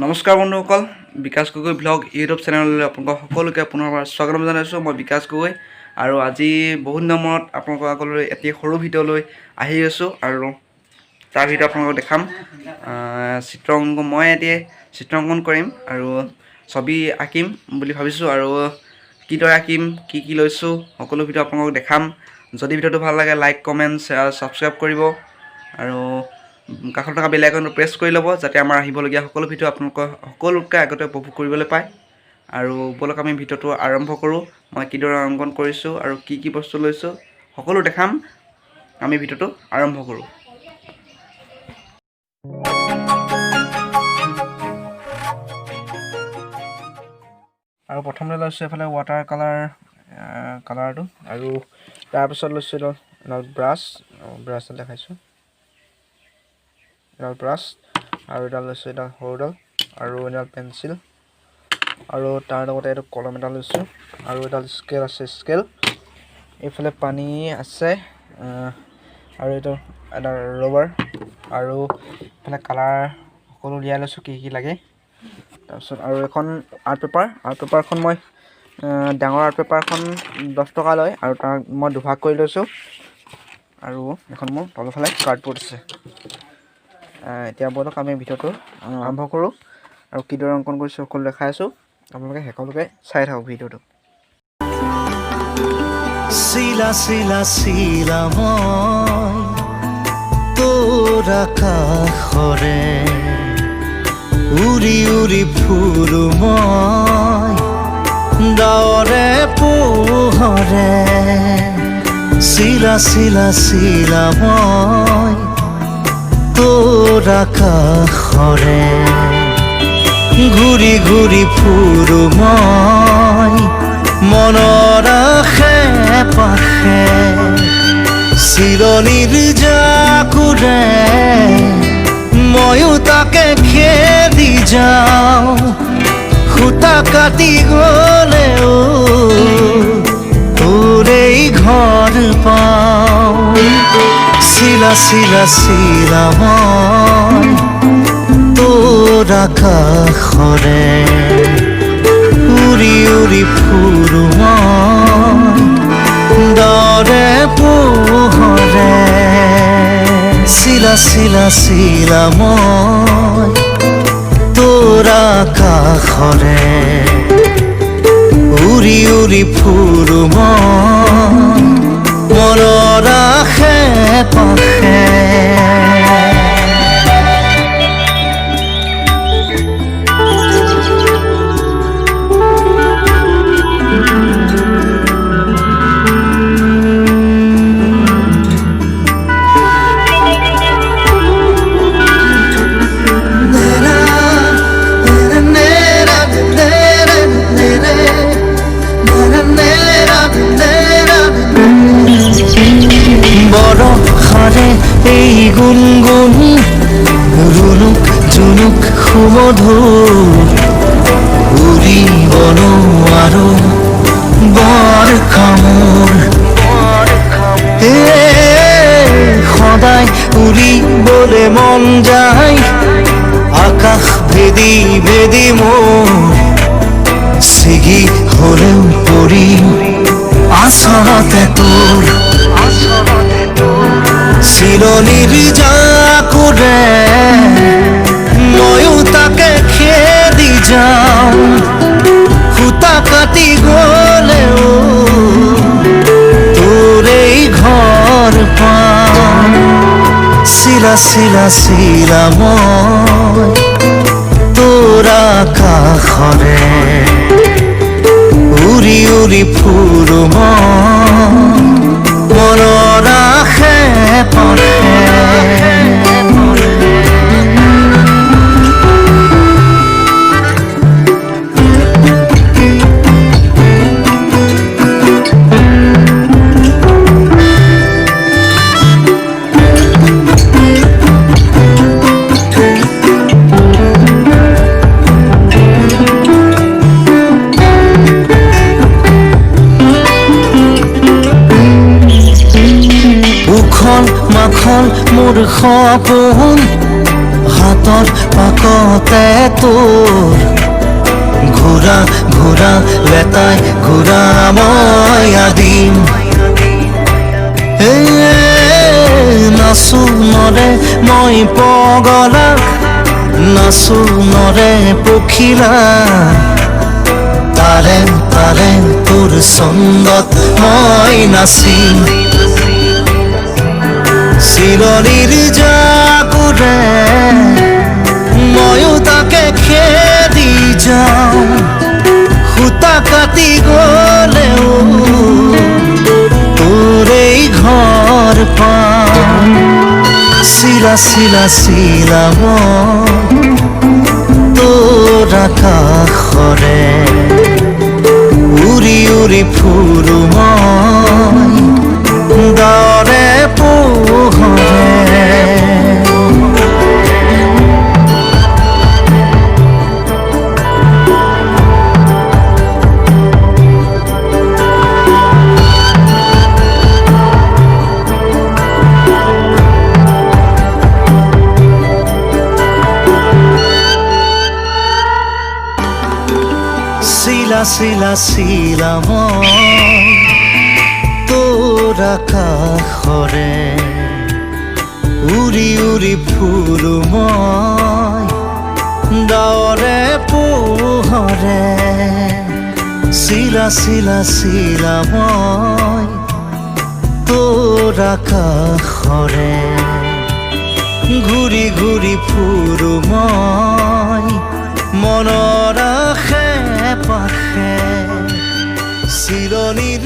নমস্কাৰ বন্ধুসকল Bikash Gogoi blog YouTube চেনেললৈ আপোনালোক সকলোকে পুনৰবাৰ স্বাগতম জনাইছোঁ। মই বিকাশ গগৈ আৰু আজি বহুত দিনৰ মূৰত আপোনালোকৰ আগলৈ এটি সৰু ভিডিঅ' লৈ আহি আছোঁ আৰু তাৰ ভিতৰত আপোনালোকক দেখাম মই এতিয়া চিত্ৰাংকন কৰিম আৰু ছবি আঁকিম বুলি ভাবিছোঁ আৰু কিদৰে আঁকিম কি লৈছোঁ সকলো ভিডিঅ' আপোনালোকক দেখাম। যদি ভিডিঅ'টো ভাল লাগে লাইক কমেণ্ট শ্বেয়াৰ ছাবস্ক্ৰাইব কৰিব আৰু কাষত থকা বেল আইকনটো প্ৰেছ কৰি ল'ব যাতে আমাৰ আহিবলগীয়া সকলো ভিডিঅ' আপোনালোকৰ সকলোতকৈ আগতে উপভোগ কৰিবলৈ পায়। আৰু বলক আমি ভিডিঅ'টো আৰম্ভ কৰোঁ। মই কিদৰে অংকন কৰিছোঁ আৰু কি বস্তু লৈছোঁ সকলো দেখাম। আমি ভিডিঅ'টো আৰম্ভ কৰোঁ। আৰু প্ৰথমতে লৈছোঁ এইফালে ৱাটাৰ কালাৰটো আৰু তাৰপিছত লৈছোঁ এডাল ব্ৰাছ দেখাইছোঁ, এডাল ব্ৰাছ আৰু এডাল লৈছোঁ, এডাল সৰুডাল আৰু এডাল পেঞ্চিল আৰু তাৰ লগতে এইটো কলম এডাল লৈছোঁ আৰু এডাল স্কেল আছে স্কেল। এইফালে পানী আছে আৰু এইটো এডাল ৰবাৰ আৰু এইফালে কালাৰ সকলো উলিয়াই লৈছোঁ কি লাগে। তাৰপিছত আৰু এখন আৰ্ট পেপাৰখন মই ডাঙৰ আৰ্ট পেপাৰখন 10 টকা লয় আৰু তাক মই দুভাগ কৰি লৈছোঁ আৰু এখন মোৰ তলফালে কাৰ্ডবৰ্ড আছে। এতিয়া বলক আমি ভিডিঅ'টো আৰম্ভ কৰোঁ আৰু কিদৰে অংকন কৰিছোঁ সকলো দেখাই আছোঁ। আপোনালোকে সকলোকে চাই থাকক ভিডিঅ'টো। শিলা শিলা শিলা মই তোৰ আকাশৰে উৰি উৰি ফুৰো মই ডাৱৰে পোহৰে। শিলা শিলা শিলা মই তোৰ আকাশৰে ঘূৰি ঘূৰি ফুৰো মই মনৰ আশে পাশে। চিৰণিৰ জাকুৰে ময়ো তাকে খেদি যাওঁ, সূতা কাটি গলেও তোৰেই ঘৰ পাওঁ। শিলা শিলা শিলা মই তোৰ আকাশৰে উৰি উৰি ফুৰো মই ডাৱৰে পোহৰে। শিলা শিলা শিলা মই তোৰ আকাশৰে উৰি উৰি ফুৰো মই মনৰ আশে পাশে। বৰষাৰে এই গুণগুণ ৰুণুক জুনুক সুমধুৰ উৰিব নোৱাৰো বৰ কামোৰ। সদায় উৰিবলে মন যায় আকাশ ভেদি ভেদি মোৰ ছিগি হলেও পৰি আচলতে তোৰ। চিৰণিৰ জাকুৰে ময়ো তাকে খেদি যাওঁ, সূতা কাটি গলেও তোৰেই ঘৰ পাওঁ। শিলা শিলা শিলা মই তোৰ আকাশৰে উৰি উৰি ফুৰো মই মনৰ আশে পাশে। মাখন মোৰ সপোন হাতৰ পাকতে তোৰ ঘূৰা ঘূৰা লেতাই ঘূৰা মই আদিম নাচো নৰে মই পগলা নাচো নৰে পখিলা তাৰে তাৰে তোৰ ছন্দত মই নাচিম চিলনীৰ জাকুৰে ময়ো তাকে খেদি যাওঁ সূতা কাটি গলেও তোৰেই ঘৰ পাম চিলা চিলা চিলা তোৰ আকাশৰে উৰি উৰি ফুৰো মই দৰে পোহৰে চিলা চিলা চিলা মই তোৰ আকাশৰে উৰি উৰি ফুৰো মই ডাৱৰে পোহৰে চিলা চিলা চিলা মই তোৰ আকাশৰে ঘূৰি ঘূৰি ফুৰো মই মনৰ আশে পাশে চিলনীৰ